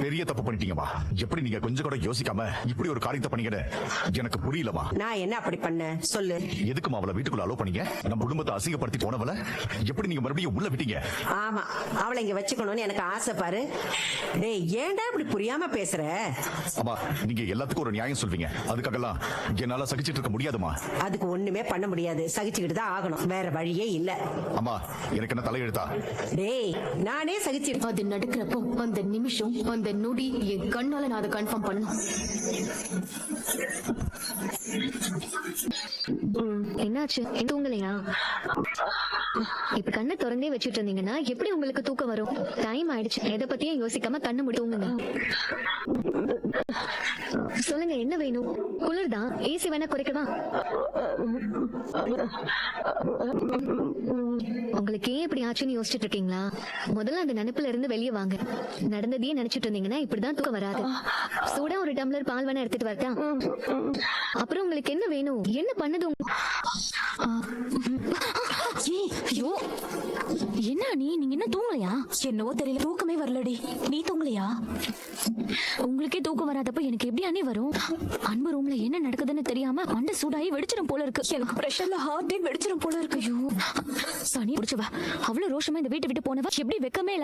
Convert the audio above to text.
பெரிய தப்பு பண்ணிட்டீங்கம்மா. எப்படி நீங்க கொஞ்சம் கூட யோசிக்காம இப்படி ஒரு காரியத்தை பண்ணீங்கன்னு எனக்கு புரியலமா. நான் என்ன அப்படி பண்ணேன் சொல்லு. எதுக்குமா அவளை வீட்டுக்குள்ள அலோ பண்ணீங்க? நம்ம குடும்பத்தை அசிங்கப்படுத்தி போனவள எப்படி நீங்க மறுபடியும் உள்ள விட்டீங்க? ஆமா, அவளை இங்க வச்சுக்கணும்னு எனக்கு ஆசை பாரு. டேய், ஏன்டா இப்படி புரியாம பேசுற? அம்மா, நீங்க எல்லாத்துக்கும் ஒரு நியாயம் சொல்வீங்க. அதுக்காகலாம் என்னால சகிச்சிட்டு இருக்க முடியாதுமா. அதுக்கு ஒண்ணுமே பண்ண முடியாது. சகிச்சுக்கிட்டு தான் ஆகணும். வேற வழியே இல்ல. அம்மா, எனக்கு என்ன தலையெழுத்தா? டேய், நானே சகிச்சிருக்கேன். அது நடக்கிறப்போ அந்த நிமிஷம் அந்த நொடி என் கண்ணால நான் அதை கன்ஃபார்ம் பண்ணணும். என்னாச்சு? தூங்கலையா? இப்ப கண்ணை திறந்தே வச்சுட்டு இருந்தீங்கன்னா எப்படி உங்களுக்கு தூக்கம் வரும்? டைம் ஆயிடுச்சு. எதை பத்தியும் யோசிக்காம கண்ணு மூடி தூங்குங்க. சொல்லுங்க, என்ன வேணும்? குளிர்தான், ஏசி வேணா குறைக்கவா? உங்களுக்கு ஏன் இப்படி ஆச்சுன்னு யோசிச்சுட்டு இருக்கீங்களா? முதல்ல அந்த நினைப்புல இருந்து வெளியே வாங்க. நடந்ததையே நினைச்சிட்டு இருந்தீங்கன்னா இப்படிதான் தூக்கம் வராது. சூடா ஒரு டம்ளர் பால் வேணா எடுத்துட்டு வரட்டா? அப்புறம் உங்களுக்கு என்ன வேணும்? என்ன பண்ணுது? ஐயோ, என்ன நீங்க என்ன தூங்கலையா? என்னவோ தெரியல, தூக்கமே வரலடி. நீ தூங்கலையா? உங்களுக்கே தூக்கம் வராதப்ப எனக்கு எப்படி அண்ணே வரும்? அன்பு ரூம்ல என்ன நடக்குதுன்னு தெரியாம மண்டை சூடாகி வெடிச்சிடும் போல இருக்கு. எனக்கு பிரஷர்ல ஹார்ட் வெடிச்சிடும் போல இருக்கு. ஐயோ, சனி பிடிச்சவ, அவ்வளவு ரோஷமா இந்த வீட்டை விட்டு போனவ எப்படி வெக்கமே இல்ல.